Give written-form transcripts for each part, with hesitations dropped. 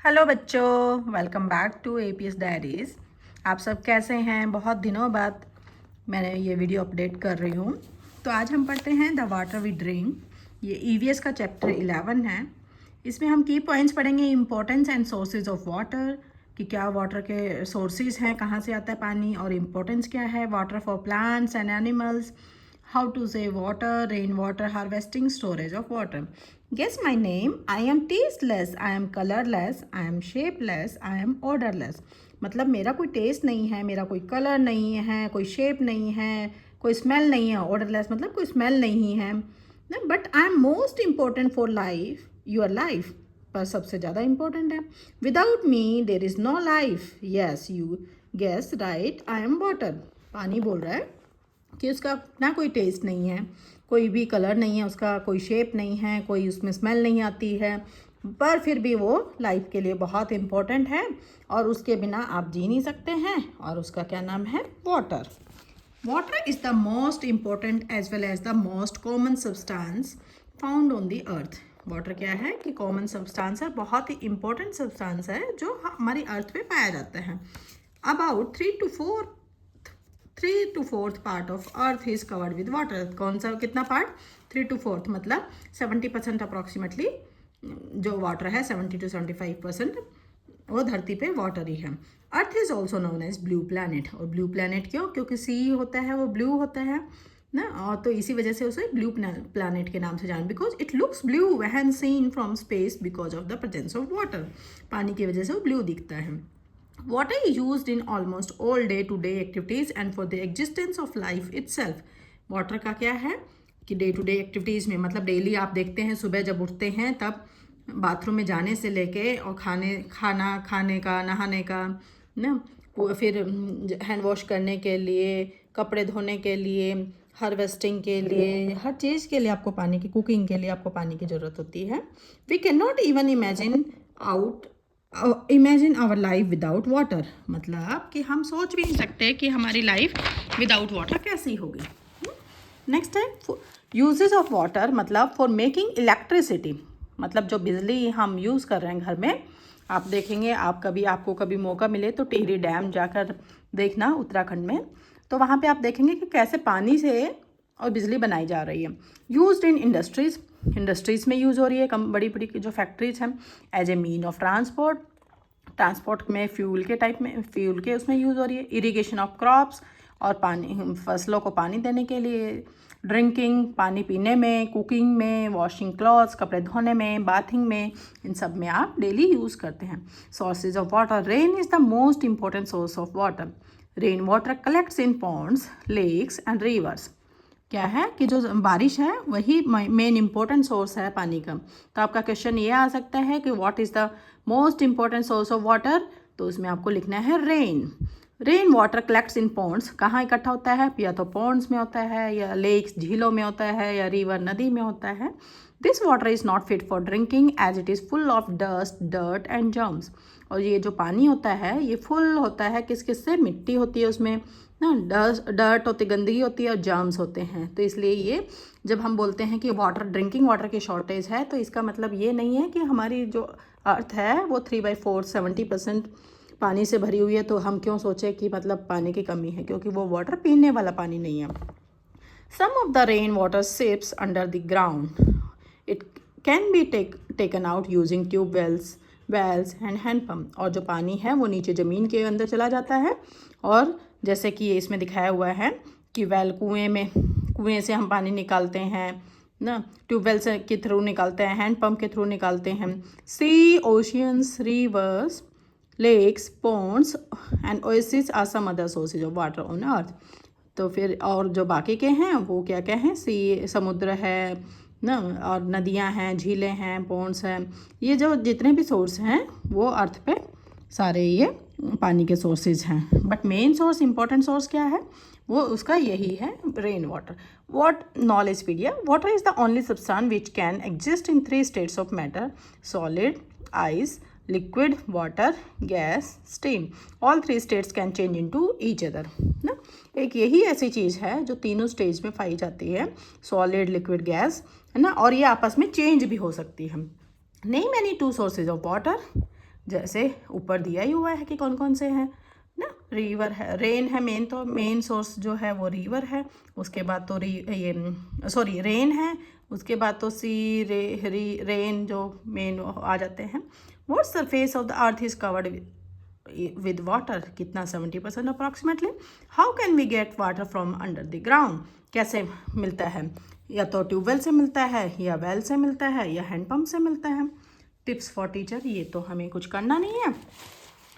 Hello बच्चों, welcome back to APS diaries. आप सब कैसे हैं? बहुत दिनों बाद मैंने ये वीडियो अपडेट कर रही हूँ। तो आज हम पढ़ते हैं द वाटर वी ड्रिंक। ये ईवीएस का चैप्टर 11 है। इसमें हम की पॉइंट्स पढ़ेंगे, importance and sources of water, कि क्या वाटर के सोर्सेज हैं, कहाँ से आता है पानी, और इम्पोर्टेंस क्या है, water for plants and animals, how to save water, rainwater harvesting, storage of water. Guess my name. I am tasteless, I am colorless, I am shapeless, I am odorless. मतलब मेरा कोई टेस्ट नहीं है, मेरा कोई colour नहीं है, कोई शेप नहीं है, कोई स्मेल नहीं है। ऑर्डरलेस मतलब कोई स्मेल नहीं है। But I am most important for life, your life. पर सबसे ज़्यादा इम्पोर्टेंट है। Without me there is no life. Yes you guess right, I am water. पानी बोल रहा है कि उसका ना कोई टेस्ट नहीं है, कोई भी कलर नहीं है, उसका कोई शेप नहीं है, कोई उसमें स्मेल नहीं आती है, पर फिर भी वो लाइफ के लिए बहुत इम्पोर्टेंट है और उसके बिना आप जी नहीं सकते हैं। और उसका क्या नाम है? Water. Water is the most important as well as the most common substance found on the earth. वाटर क्या है कि कॉमन सब्सटेंस है, बहुत ही इम्पोर्टेंट सब्सटेंस है जो हमारी अर्थ पे पाया जाता है। About 3 to 4 part of earth is covered with water. कौन सा कितना पार्ट? 3 to 4 मतलब 70% अप्रॉक्सीमेटली जो वाटर है, 70 to 75% वो धरती पे वाटर ही है। Earth is also known as blue planet. और ब्लू प्लैनेट क्यों? क्योंकि सी होता है वो ब्लू होता है ना, और तो इसी वजह से उसे ब्लू प्लैनेट के नाम से जान, because it looks blue when seen from space because of the presence of water. पानी की वजह से वो ब्लू दिखता है। Water is used in almost all day-to-day activities and for the existence of life itself. Water का क्या है कि डे टू डे एक्टिविटीज़ में मतलब डेली आप देखते हैं सुबह जब उठते हैं तब बाथरूम में जाने से लेके और खाने का, नहाने का ना, फिर हैंड वॉश करने के लिए, कपड़े धोने के लिए, हार्वेस्टिंग के लिए, हर चीज़ के लिए आपको पानी की, कुकिंग के लिए आपको पानी की ज़रूरत होती है। We can not even imagine our life without water. मतलब कि हम सोच भी नहीं सकते कि हमारी लाइफ विदाउट वाटर कैसी होगी। नेक्स्ट है यूजेस ऑफ वाटर, मतलब फॉर मेकिंग इलेक्ट्रिसिटी। मतलब जो बिजली हम यूज़ कर रहे हैं घर में, आप देखेंगे, आपको कभी मौका मिले तो टिहरी डैम जाकर देखना उत्तराखंड में, तो वहाँ पे आप देखेंगे कि कैसे पानी से और बिजली बनाई जा रही है। यूज्ड इन इंडस्ट्रीज़ में यूज़ हो रही है, बड़ी बड़ी जो फैक्ट्रीज हैं, as a mean of transport में फ्यूल के उसमें यूज़ हो रही है। इरिगेशन ऑफ क्रॉप्स, और पानी, फसलों को पानी देने के लिए। ड्रिंकिंग, पानी पीने में, कुकिंग में, वॉशिंग क्लॉथ्स, कपड़े धोने में, बाथिंग में, इन सब में आप डेली यूज़ करते हैं। Sources of water, rain is the most important source of water. Rain water collects in ponds, lakes and rivers. क्या है कि जो बारिश है वही मेन इम्पोर्टेंट सोर्स है पानी का। तो आपका क्वेश्चन ये आ सकता है कि what is the most important source of water, तो उसमें आपको लिखना है rain water collects in ponds. कहाँ इकट्ठा होता है? या तो पॉन्ड्स में होता है, या लेक्स झीलों में होता है, या रिवर नदी में होता है। This water is not fit for drinking as it is full of dust, dirt and germs. और ये जो पानी होता है ये फुल होता है किस से? मिट्टी होती है उसमें ना, डर्ट होती, गंदगी होती है, और जर्म्स होते हैं। तो इसलिए ये जब हम बोलते हैं कि ड्रिंकिंग वाटर की शॉर्टेज है, तो इसका मतलब ये नहीं है कि हमारी जो अर्थ है वो 3/4 70% पानी से भरी हुई है, तो हम क्यों सोचें कि मतलब पानी की कमी है, क्योंकि वो वाटर पीने वाला पानी नहीं है। Some of the rain water seeps under the ground. It can be taken out using tube wells and handpump. और जो पानी है वो नीचे ज़मीन के अंदर चला जाता है, और जैसे कि ये इसमें दिखाया हुआ है कि कुएं से हम पानी निकालते हैं ना, ट्यूबवेल से के थ्रू निकालते हैं, हैंडपम्प के थ्रू निकालते हैं। Sea, oceans, rivers, lakes, ponds and oasis are some other sources of water on earth. तो फिर और जो बाकी के हैं वो क्या क्या हैं? सी, समुद्र है ना, और नदियां हैं, झीलें हैं, पॉन्ड्स हैं। ये जो जितने भी सोर्स हैं वो अर्थ पे सारे ये पानी के सोर्सेज हैं। But main source, important source क्या है? वो उसका यही है, rain water. What Knowledgepedia, water is the only substance which can exist in 3 states of matter: solid, ice, liquid water, gas, steam. All 3 states can change into each other ना। एक यही ऐसी चीज़ है जो तीनों स्टेज में पाई जाती है, सॉलिड, लिक्विड, गैस, है ना, और ये आपस में चेंज भी हो सकती है। Name any 2 sources of water. जैसे ऊपर दिया ही हुआ है कि कौन कौन से हैं ना। रिवर है, रेन है मेन, तो मेन सोर्स जो है वो रिवर है, उसके बाद तो रेन है, उसके बाद तो सी रेन जो मेन आ जाते हैं। What surface of the earth is covered with water, कितना 70% अप्रॉक्सीमेटली। How can we get water from under the ground, कैसे मिलता है, या तो ट्यूबवेल से मिलता है, या वेल से मिलता है, या हैंडपम्प से मिलता है। टिप्स फॉर टीचर, ये तो हमें कुछ करना नहीं है।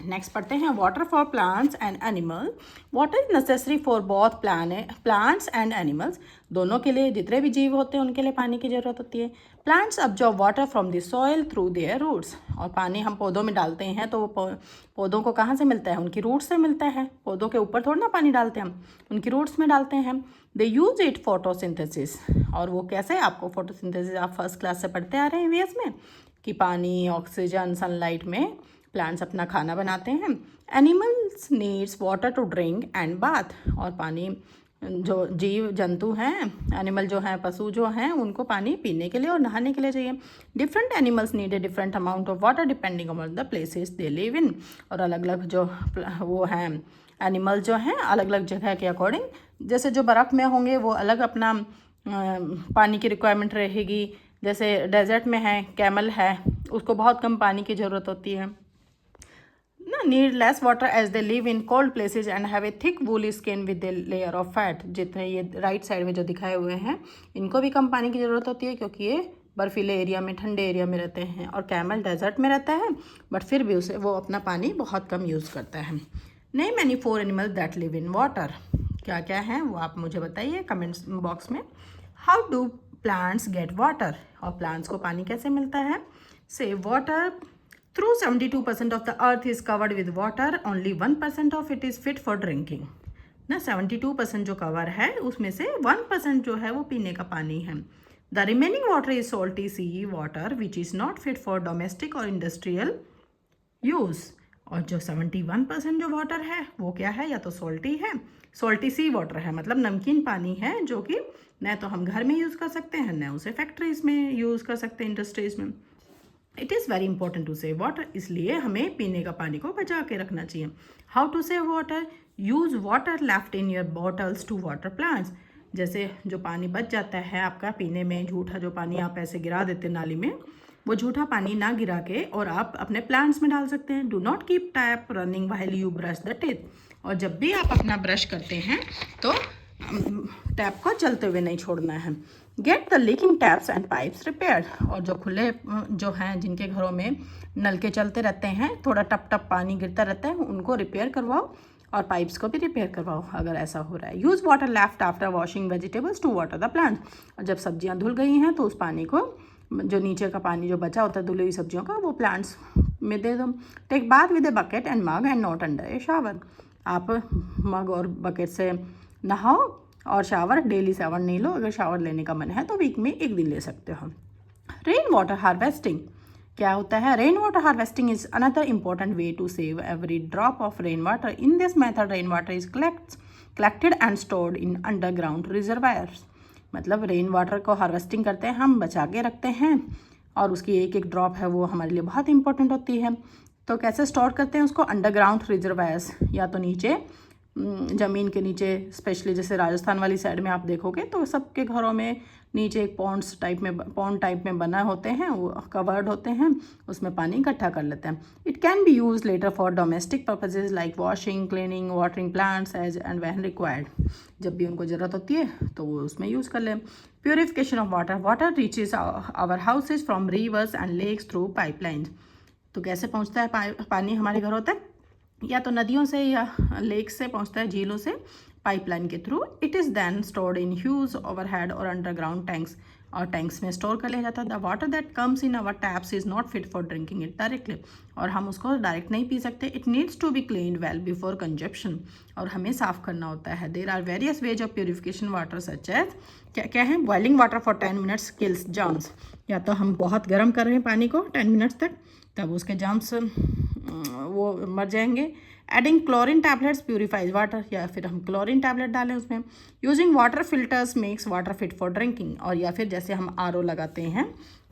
नेक्स्ट पढ़ते हैं, water for plants and animal. Water is necessary for both plants and animals, दोनों के लिए, जितने भी जीव होते हैं उनके लिए पानी की ज़रूरत होती है। Plants absorb water from the soil through their roots, और पानी हम पौधों में डालते हैं तो वो पौधों को कहाँ से मिलता है, उनकी रूट्स से मिलता है। पौधों के ऊपर थोड़ा ना पानी डालते हैं हम, उनकी रूट्स में डालते हैं। दे यूज़ इट फोटोसिंथेसिस, और वो कैसे, आपको फोटोसिंथेसिस आप फर्स्ट क्लास से पढ़ते आ रहे हैं वीएस में, कि पानी, ऑक्सीजन, सनलाइट में प्लांट्स अपना खाना बनाते हैं। Animals needs water to drink and bath, और पानी, जो जीव जंतु हैं, एनिमल जो हैं, पशु जो हैं, उनको पानी पीने के लिए और नहाने के लिए चाहिए। Different animals need a different amount of water depending upon the places they live इन, और अलग अलग जो वो हैं एनिमल जो हैं अलग अलग जगह के अकॉर्डिंग, जैसे जो बर्फ़ में होंगे वो अलग अपना पानी की रिक्वायरमेंट रहेगी। जैसे डेजर्ट में है, कैमल है, उसको बहुत कम पानी की ज़रूरत होती है ना। Need less water as they live in cold places and have a thick woolly skin with a layer of fat. जितने ये राइट साइड में जो दिखाए हुए हैं, इनको भी कम पानी की ज़रूरत होती है, क्योंकि ये बर्फीले एरिया में, ठंडे एरिया में रहते हैं। और कैमल डेजर्ट में रहता है, बट फिर भी उसे वो अपना पानी बहुत कम यूज़ करता है। Name any 4 animal that live in water, क्या क्या हैं वो आप मुझे बताइए कमेंट्स बॉक्स में। How do plants get water, और प्लांट्स को पानी कैसे मिलता है। से water through 72% of the earth is covered with water, only 1% of it is fit for drinking ना। 72% जो कवर है उसमें से 1% जो है वो पीने का पानी है। The remaining water is salty sea water which is not fit for domestic और इंडस्ट्रियल यूज़, और जो 71% जो वाटर है वो क्या है, या तो सॉल्टी है, सॉल्टी सी वाटर है, मतलब नमकीन पानी है, जो कि न तो हम घर में यूज़ कर सकते हैं, न उसे फैक्ट्रीज़ में यूज़ कर सकते हैं, इंडस्ट्रीज़ में। It is very important to save water, इसलिए हमें पीने का पानी को बचा के रखना चाहिए। How to save water, use water left in your bottles to water plants. जैसे जो पानी बच जाता है आपका पीने में, झूठा जो पानी आप ऐसे गिरा देते नाली में, वो झूठा पानी ना गिरा के और आप अपने प्लांट्स में डाल सकते हैं। Do not keep tap running while you brush the teeth, और जब भी आप अपना ब्रश करते हैं तो टैप को चलते हुए नहीं छोड़ना है। Get the leaking taps and pipes repaired, और जो खुले जो हैं, जिनके घरों में नल के चलते रहते हैं, थोड़ा टप टप पानी गिरता रहता है, उनको रिपेयर करवाओ, और पाइप्स को भी रिपेयर करवाओ अगर ऐसा हो रहा है। Use water left after washing vegetables to water the plants, और जब सब्जियां धुल गई हैं तो उस पानी को, जो नीचे का पानी जो बचा होता है धुली हुई सब्जियों का, वो प्लांट्स में दे दो। Take bath with a bucket and mug and not under a shower, आप मग और बकेट से नहाओ, और शावर डेली शावर नहीं लो, अगर शावर लेने का मन है तो वीक में 1 दिन ले सकते हो। रेन वाटर हार्वेस्टिंग क्या होता है। Rain water harvesting is another important way to save every drop of rain water. In this method rain water is collected and stored in underground reservoirs, मतलब रेन वाटर को harvesting करते हैं हम, बचा के रखते हैं, और उसकी एक एक ड्रॉप है वो हमारे लिए बहुत इंपॉर्टेंट होती है। तो कैसे स्टोर करते हैं उसको, अंडरग्राउंड रिजर्वायर्स, या तो नीचे ज़मीन के नीचे, स्पेशली जैसे राजस्थान वाली साइड में आप देखोगे तो सबके घरों में नीचे एक पॉन्ड टाइप में बना होते हैं, वो कवर्ड होते हैं, उसमें पानी इकट्ठा कर लेते हैं। It can be use later for domestic purposes like washing, cleaning, watering plants as and when required, जब भी उनको ज़रूरत होती है तो वो उसमें यूज़ कर लें। Purification of water, water reaches our houses from rivers and lakes through pipelines, तो कैसे पहुँचता है पानी हमारे घरों तक, या तो नदियों से या लेक से पहुंचता है, झीलों से, पाइपलाइन के through. It is then stored in huge overhead और अंडरग्राउंड टैंक्स, और टैंक्स में स्टोर कर लिया जाता है। The water that comes in our taps is not fit for drinking it directly, और हम उसको डायरेक्ट नहीं पी सकते। It needs to be cleaned well before consumption, और हमें साफ़ करना होता है। There are various ways of purification water such as, क्या क्या है, boiling water for 10 minutes kills germs, या तो हम बहुत गर्म कर रहे हैं पानी को 10 मिनट्स तक, तब उसके जर्म्स वो मर जाएंगे। Adding chlorine tablets purifies water, या फिर हम क्लोरीन टैबलेट डालें उसमें। Using water filters makes water fit for drinking, और या फिर जैसे हम आरओ लगाते हैं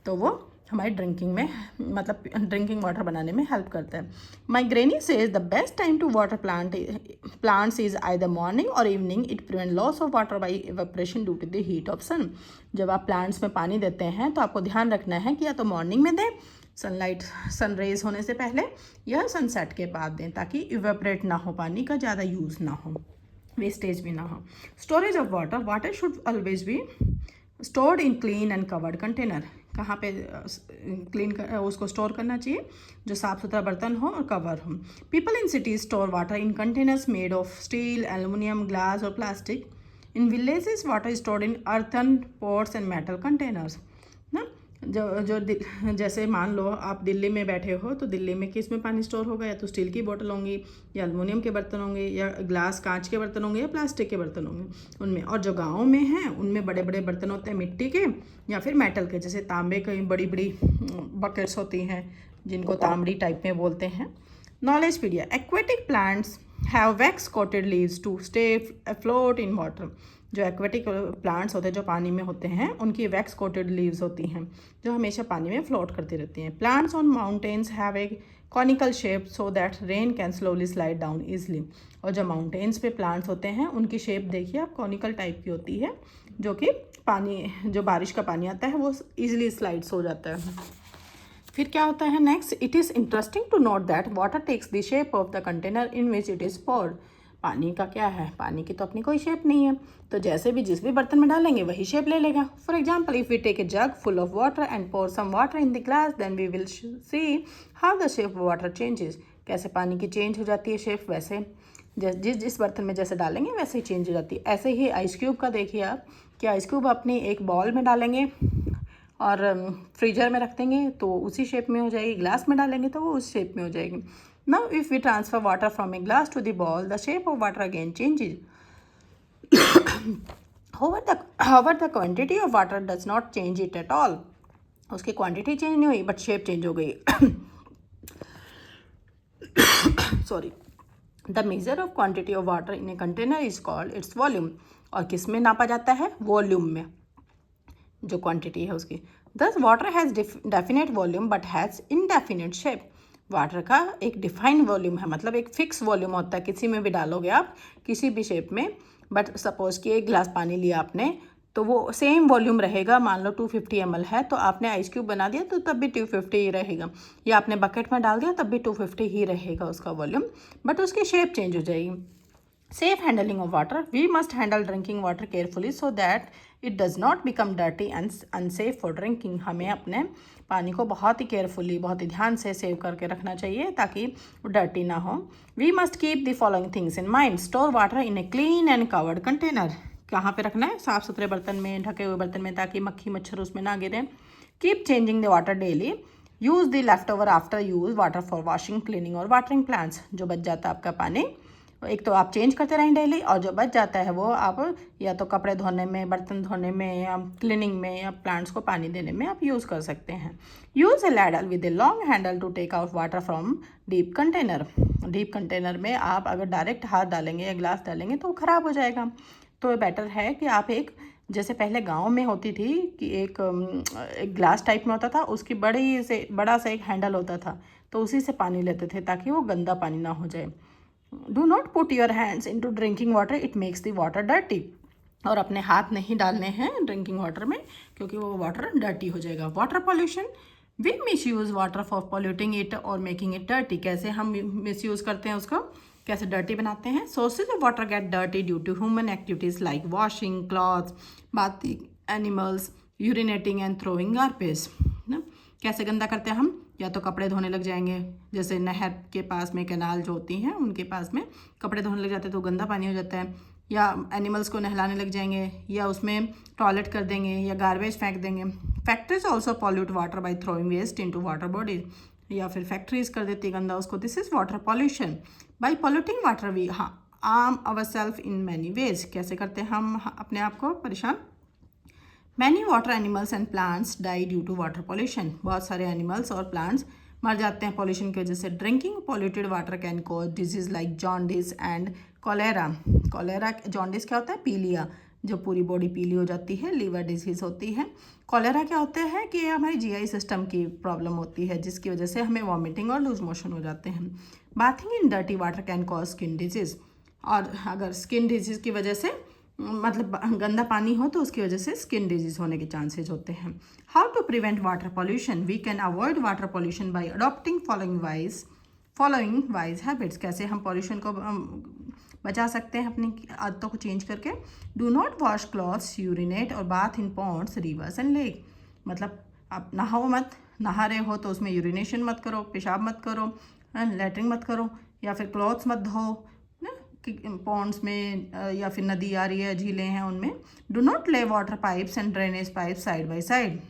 तो वो हमारी ड्रिंकिंग में मतलब ड्रिंकिंग वाटर बनाने में हेल्प करता है। My granny says the best time to water plants is either morning और evening. It prevent loss of water by evaporation due to the heat of sun. जब आप प्लांट्स में पानी देते हैं तो आपको ध्यान रखना है कि या तो मॉर्निंग में दें, सन रेज होने से पहले, या सनसेट के बाद दें, ताकि इवेपोरेट ना हो, पानी का ज़्यादा यूज़ ना हो, वेस्टेज भी ना हो। Storage of water should always be stored in clean and covered container. कहाँ पे उसको स्टोर करना चाहिए? जो साफ़ सुथरा बर्तन हो और कवर हो। People in cities store water in containers made of steel, aluminium, glass और plastic. In villages water stored in earthen pots and metal containers ना। जैसे मान लो आप दिल्ली में बैठे हो, तो दिल्ली में किस में पानी स्टोर होगा? या तो स्टील की बोतल होंगी, या एल्युमिनियम के बर्तन होंगे, या ग्लास कांच के बर्तन होंगे, या प्लास्टिक के बर्तन होंगे उनमें। और जो गाँव में हैं उनमें बड़े बड़े बर्तन होते हैं मिट्टी के या फिर मेटल के, जैसे तांबे की बड़ी बड़ी बकेट्स होती हैं जिनको तांबड़ी टाइप में बोलते हैं। Knowledgepedia. Aquatic plants have wax coated leaves to stay afloat in water. जो एक्वेटिक प्लांट्स होते हैं जो पानी में होते हैं, उनकी वैक्स कोटेड लीव्स होती हैं जो हमेशा पानी में फ्लोट करती रहती हैं। Plants on mountains have a conical shape so that rain can slowly slide down easily. और जो माउंटेन्स पे प्लांट्स होते हैं उनकी शेप देखिए आप, कॉनिकल टाइप की होती है, जो कि पानी, जो बारिश का पानी आता है वो ईजिली स्लाइड्स हो जाता है। फिर क्या होता है next? It is interesting to note that water takes the shape of the container in which it is poured. पानी का क्या है? पानी की तो अपनी कोई शेप नहीं है, तो जैसे भी जिस भी बर्तन में डालेंगे वही शेप ले लेगा। For example, if we take a jug full of water and pour some water in the glass, then we will see how the shape of water changes. कैसे पानी की चेंज हो जाती है शेप, वैसे जिस बर्तन में जैसे डालेंगे वैसे ही चेंज हो जाती है। ऐसे ही आइस क्यूब का देखिए आप, कि आइस क्यूब अपनी एक बॉल में डालेंगे और फ्रीजर में रख देंगे तो उसी शेप में हो जाएगी, ग्लास में डालेंगे तो वो उस शेप में हो जाएगी। Now if we transfer water from a glass to the ball, the shape of water again changes. However, the quantity of water does not change it at all. उसकी क्वांटिटी चेंज नहीं हुई but shape change हो गई। Sorry. The measure of quantity of water in a container is called its volume. और किस में नापा जाता है? वॉल्यूम में, जो क्वांटिटी है उसकी। दस water has definite volume but has indefinite shape. Water का एक डिफाइंड वॉल्यूम है, मतलब एक फिक्स वॉल्यूम होता है, किसी में भी डालोगे आप किसी भी शेप में। बट सपोज कि एक गिलास पानी लिया आपने तो वो सेम वॉल्यूम रहेगा। मान लो 250 ml है तो आपने आइस क्यूब बना दिया तो तब भी 250 ही रहेगा, या आपने बकेट में डाल दिया तब भी 250 ही रहेगा उसका वॉल्यूम, बट उसकी शेप चेंज हो जाएगी। Safe handling of water. We must handle drinking water carefully so that it does not become dirty and unsafe for drinking. हमें अपने पानी को बहुत ही केयरफुली, बहुत ही ध्यान से सेव करके रखना चाहिए ताकि वो डर्टी ना हो। We must keep the following things in mind. Store water in a clean and covered container. कहाँ पे रखना है? साफ़ सुथरे बर्तन में, ढके हुए बर्तन में, ताकि मक्खी मच्छर उसमें ना गिरे। Keep changing the water daily. Use the left over after use water for washing, cleaning और वाटरिंग प्लांट्स। जो बच जाता है आपका पानी, एक तो आप चेंज करते रहें डेली, और जो बच जाता है वो आप या तो कपड़े धोने में, बर्तन धोने में, या क्लीनिंग में, या प्लांट्स को पानी देने में आप यूज़ कर सकते हैं। Use a ladle with a long handle to take out water from deep container. Deep container में आप अगर डायरेक्ट हाथ डालेंगे या ग्लास डालेंगे तो ख़राब हो जाएगा। तो बेटर है कि आप एक, जैसे पहले गांव में होती थी कि एक ग्लास टाइप में होता था, उसकी बड़ा सा एक हैंडल होता था, तो उसी से पानी लेते थे ताकि वो गंदा पानी ना हो जाए। Do not put your hands in to drinking water, it makes the water dirty. और अपने हाथ नहीं डालने हैं ड्रिंकिंग वाटर में क्योंकि वो वाटर डर्टी हो जाएगा। Water pollution. We miss use water for polluting it और मेकिंग इट डर्टी। कैसे हम मिस यूज़ करते हैं उसको, कैसे डर्टी बनाते हैं? Sources of water get dirty due to human activities like washing clothes, bathing animals, urinating and throwing garbage ना। कैसे गंदा करते हैं हम? या तो कपड़े धोने लग जाएंगे, जैसे नहर के पास में कैनाल जो होती हैं उनके पास में कपड़े धोने लग जाते हैं तो गंदा पानी हो जाता है, या एनिमल्स को नहलाने लग जाएंगे, या उसमें टॉयलेट कर देंगे, या गार्बेज फेंक देंगे। Factories also pollute water by throwing waste into water bodies. या फिर फैक्ट्रीज कर देती है गंदा उसको। This is water pollution. By polluting water we harm ourselves in many ways। कैसे करते हैं हम अपने आप को परेशान? Many water animals and plants die due to water pollution। बहुत सारे एनिमल्स और प्लांट्स मर जाते हैं पॉल्यूशन की वजह से। Drinking polluted water can cause disease like jaundice and cholera. Cholera, jaundice क्या होता है? पीलिया। जो पूरी बॉडी पीली हो जाती है, लीवर डिजीज़ होती है। कॉलेरा क्या होता है कि हमारी जीआई सिस्टम की प्रॉब्लम होती है, जिसकी वजह से हमें वॉमिटिंग और लूज मोशन हो जाते हैं। Bathing in dirty water can cause skin disease, और अगर स्किन डिजीज़ की वजह से मतलब गंदा पानी हो तो उसकी वजह से स्किन डिजीज़ होने के चांसेस होते हैं। How to prevent water pollution? We can avoid water pollution by adopting following wise habits. कैसे हम पॉल्यूशन को बचा सकते हैं अपनी आदतों को चेंज करके? Do not wash clothes, urinate और bath in ponds, rivers and lake. मतलब आप नहाओ मत, नहा रहे हो तो उसमें यूरिनेशन मत करो, पेशाब मत करो, लेटरिन मत करो, या फिर क्लॉथ्स मत धो ना कि पॉन्ड्स में या फिर नदी आ रही है, झीलें हैं उनमें। डू नॉट ले water pipes and drainage pipe side by side.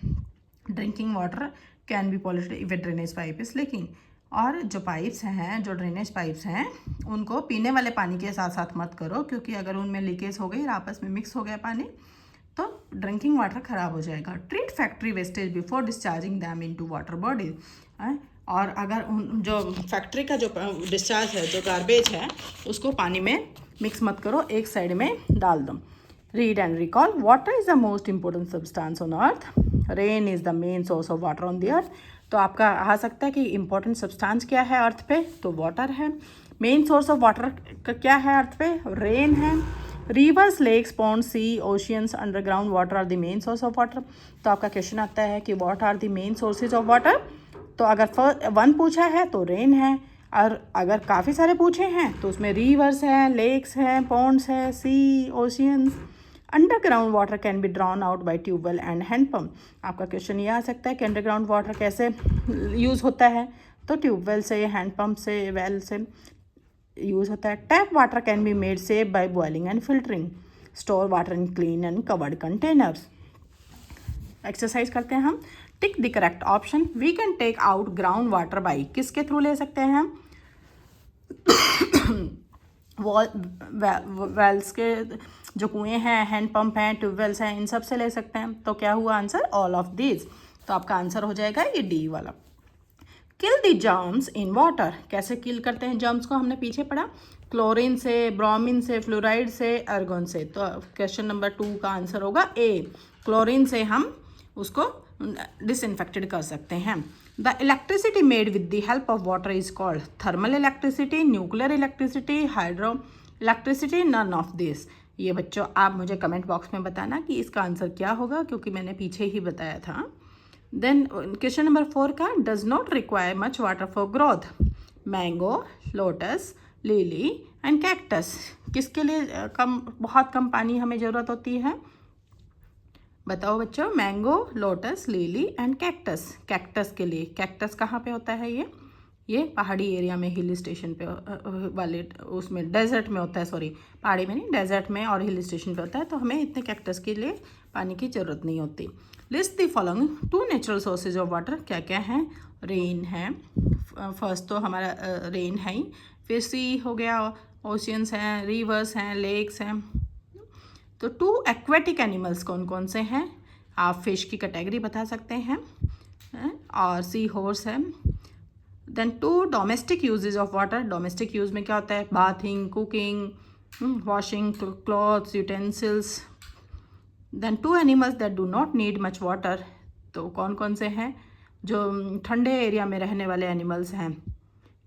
Drinking water can B polluted if A drainage pipe is leaking. और जो पाइप्स हैं, जो ड्रेनेज पाइप्स हैं, उनको पीने वाले पानी के साथ साथ मत करो, क्योंकि अगर उनमें लीकेज हो गई, आपस में मिक्स हो गया पानी, तो ड्रिंकिंग वाटर ख़राब हो जाएगा। Treat factory wastage before discharging them into water body. और अगर जो फैक्ट्री का जो डिस्चार्ज है, जो गार्बेज है, उसको पानी में मिक्स मत करो, एक साइड में डाल दो। Read and recall. Water is the most important substance on earth. Rain is the main source of water on the अर्थ। तो आपका आ सकता है कि इंपॉर्टेंट सब्सटेंस क्या है अर्थ पे, तो वाटर है। मेन सोर्स ऑफ वाटर का क्या है अर्थ पे? रेन है। Rivers, lakes, pond, sea, oceans, underground water are the main source of water. तो आपका क्वेश्चन आता है कि what are the main sources of water. तो अगर 1 पूछा है तो रेन है, और अगर काफ़ी सारे पूछे हैं तो उसमें रिवर्स है, लेक्स हैं, पॉन्ड्स है, sea, oceans. Underground water can be drawn out by tubewell and handpump. आपका क्वेश्चन ये आ सकता है कि अंडरग्राउंड वाटर कैसे यूज़ होता है, तो ट्यूबवेल से, हैंडपम्प से, वेल से यूज़ होता है। Tap water can be made safe by boiling and filtering. Store water in clean and covered containers. Exercise करते हैं हम। Tick the correct option. We can take out ground water by, किसके through ले सकते हैं हम? वेल्स के जो कुएँ हैं, हैंडपम्प हैं, ट्यूबवेल्स हैं, इन सब से ले सकते हैं। तो क्या हुआ आंसर? All of these. तो आपका आंसर हो जाएगा ये डी वाला। Kill the germs in water. कैसे किल करते हैं जर्म्स को, हमने पीछे पढ़ा। क्लोरीन से, ब्रोमीन से, फ्लोराइड से, आर्गन से। तो क्वेश्चन नंबर 2 का आंसर होगा ए। क्लोरीन से हम उसको डिसइंफेक्टेड कर सकते हैं। The electricity made with the help of water is called thermal electricity, nuclear electricity, hydro electricity, none of this. ये बच्चों आप मुझे कमेंट बॉक्स में बताना कि इसका आंसर क्या होगा, क्योंकि मैंने पीछे ही बताया था। देन क्वेश्चन नंबर 4 का, does not require much water for growth. Mango, lotus, lily and cactus. किसके लिए बहुत कम पानी हमें ज़रूरत होती है? बताओ बच्चों। Mango, lotus, lily and cactus. Cactus के लिए, कैक्टस कहाँ पे होता है? ये पहाड़ी एरिया में, हिल स्टेशन पे वाले, उसमें डेजर्ट में होता है, सॉरी पहाड़ी में नहीं, डेजर्ट में और हिल स्टेशन पे होता है। तो हमें इतने कैक्टस के लिए पानी की ज़रूरत नहीं होती। List the following 2 natural sources of water. क्या क्या हैं? रेन है, फर्स्ट तो हमारा रेन है ही, फिर सी हो गया, ओशियंस हैं, रिवर्स हैं, लेक्स हैं। तो 2 एक्वेटिक एनिमल्स कौन कौन से हैं? आप फिश की कैटेगरी बता सकते हैं, और सी हॉर्स है। Then 2 domestic usages of water. Domestic use में क्या होता है? Bathing, cooking, washing clothes, utensils. Then 2 animals that do not need much water. तो कौन कौन से हैं? जो ठंडे एरिया में रहने वाले एनिमल्स हैं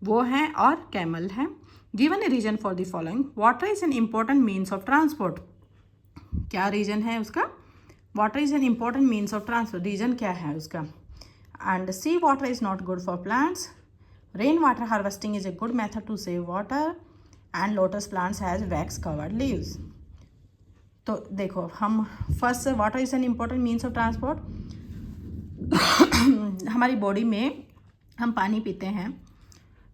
वो हैं, और कैमल हैं। Given a reason for the following. Water is an important means of transport. क्या रीजन है उसका? Water is an important means of transport, reason क्या है उसका? And sea water is not good for plants. Rain water harvesting is a good method to save water. And lotus plants has wax covered leaves. तो देखो, हम first, water is an important means of transport. हमारी body में हम पानी पीते हैं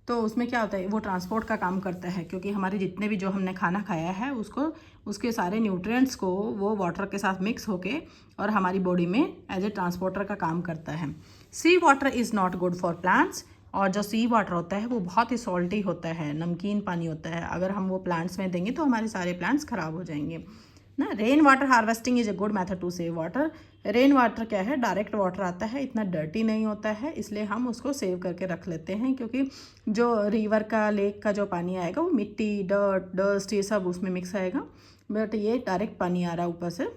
तो उसमें क्या होता है? वो ट्रांसपोर्ट का काम करता है, क्योंकि हमारे जितने भी जो हमने खाना खाया है उसके सारे न्यूट्रिएंट्स को वो वाटर के साथ मिक्स होके और हमारी बॉडी में एज ए ट्रांसपोर्टर का काम करता है। Sea water is not good for plants. और जो सी वाटर होता है वो बहुत ही सॉल्टी होता है, नमकीन पानी होता है। अगर हम वो प्लांट्स में देंगे तो हमारे सारे प्लांट्स ख़राब हो जाएंगे ना। Rain water harvesting is a good method to save water. Rain water क्या है? डायरेक्ट वाटर आता है, इतना डर्टी नहीं होता है, इसलिए हम उसको सेव करके रख लेते हैं, क्योंकि जो रिवर का, लेक का जो पानी आएगा वो मिट्टी, डस्ट ये सब उसमें मिक्स आएगा। बट ये डायरेक्ट पानी आ रहा है ऊपर से,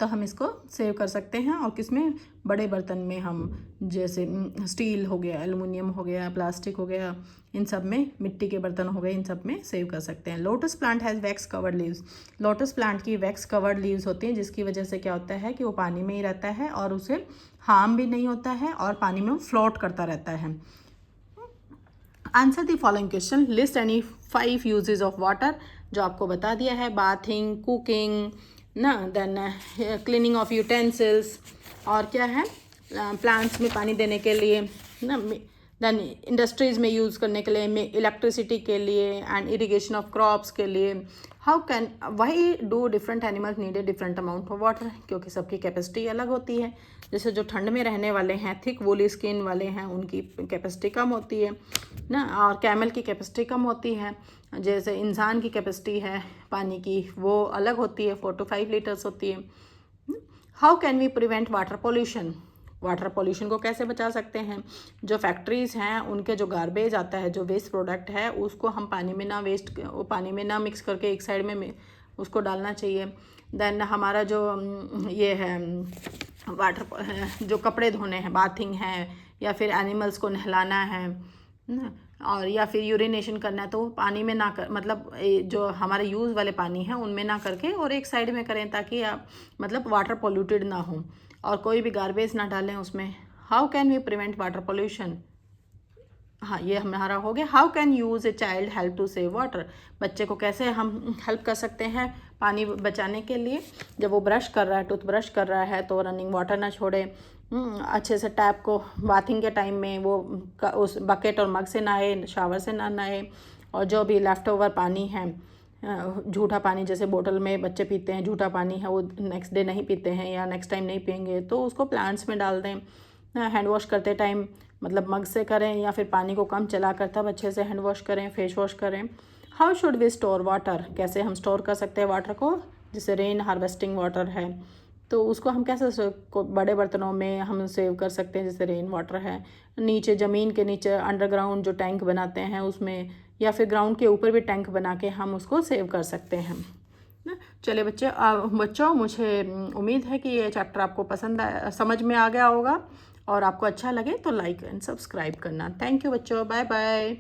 तो हम इसको सेव कर सकते हैं। और किसमें, बड़े बर्तन में, हम जैसे स्टील हो गया, एल्युमिनियम हो गया, प्लास्टिक हो गया, इन सब में, मिट्टी के बर्तन हो गए, इन सब में सेव कर सकते हैं। Lotus plant has wax covered leaves. Lotus plant की वैक्स कवर्ड लीव्स होती हैं, जिसकी वजह से क्या होता है कि वो पानी में ही रहता है और उसे हार्म भी नहीं होता है और पानी में फ्लोट करता रहता है। Answer the following question, list any 5 usages of water, जो आपको बता दिया है, बाथिंग, कुकिंग ना, देन क्लीनिंग ऑफ यूटेंसिल्स, और क्या है, प्लांट्स में पानी देने के लिए ना, देन इंडस्ट्रीज़ में यूज़ करने के लिए, इलेक्ट्रिसिटी के लिए, एंड इरिगेशन ऑफ क्रॉप्स के लिए। How can, why do different animals need a different amount of water, क्योंकि सबकी कैपेसिटी अलग होती है। जैसे जो ठंड में रहने वाले हैं, थिक वूली स्किन वाले हैं, उनकी कैपेसिटी कम होती है ना, और कैमल की कैपेसिटी कम होती है। जैसे इंसान की कैपेसिटी है पानी की, वो अलग होती है, 4 to 5 लीटर्स होती है। How can we prevent water pollution, water pollution को कैसे बचा सकते हैं। जो फैक्ट्रीज़ हैं उनके जो गार्बेज आता है, जो वेस्ट प्रोडक्ट है, उसको हम पानी में ना पानी में ना मिक्स करके एक साइड में उसको डालना चाहिए। देन हमारा जो ये है वाटर, जो कपड़े धोने हैं, बाथिंग है, या फिर एनिमल्स को नहलाना है ना, और या फिर यूरिनेशन करना है, तो पानी में ना कर, मतलब जो हमारे यूज़ वाले पानी है उनमें ना करके और एक साइड में करें, ताकि आप मतलब वाटर पोल्यूटेड ना हो और कोई भी गार्बेज ना डालें उसमें। How can we prevent water pollution, हाँ ये हमारा हो गया। How can use a child help to save water, बच्चे को कैसे हम हेल्प कर सकते हैं पानी बचाने के लिए। जब वो ब्रश कर रहा है, टूथब्रश कर रहा है, तो रनिंग वाटर ना छोड़े, अच्छे से टैप को बाथिंग के टाइम में वो उस बकेट और मग से नहाए, शावर से ना नहाए। और जो भी लेफ़्ट ओवर पानी है, झूठा पानी जैसे बोतल में बच्चे पीते हैं, झूठा पानी है, वो नेक्स्ट डे नहीं पीते हैं या नेक्स्ट टाइम नहीं पियेंगे, तो उसको प्लांट्स में डाल दें। हैंड वॉश करते टाइम मतलब मग से करें, या फिर पानी को कम चला कर तब अच्छे से हैंड वॉश करें, फेस वॉश करें। How should we store water, कैसे हम स्टोर कर सकते हैं वाटर को, जैसे रेन हार्वेस्टिंग वाटर है, तो उसको हम कैसे बड़े बर्तनों में हम सेव कर सकते हैं, जैसे रेन वाटर है। नीचे ज़मीन के नीचे अंडरग्राउंड जो टैंक बनाते हैं उसमें, या फिर ग्राउंड के ऊपर भी टैंक बना के हम उसको सेव कर सकते हैं ना। चलिए बच्चों, मुझे उम्मीद है कि ये चैप्टर आपको पसंद आया, समझ में आ गया होगा, और आपको अच्छा लगे तो लाइक एंड सब्सक्राइब करना। थैंक यू बच्चों, बाय बाय।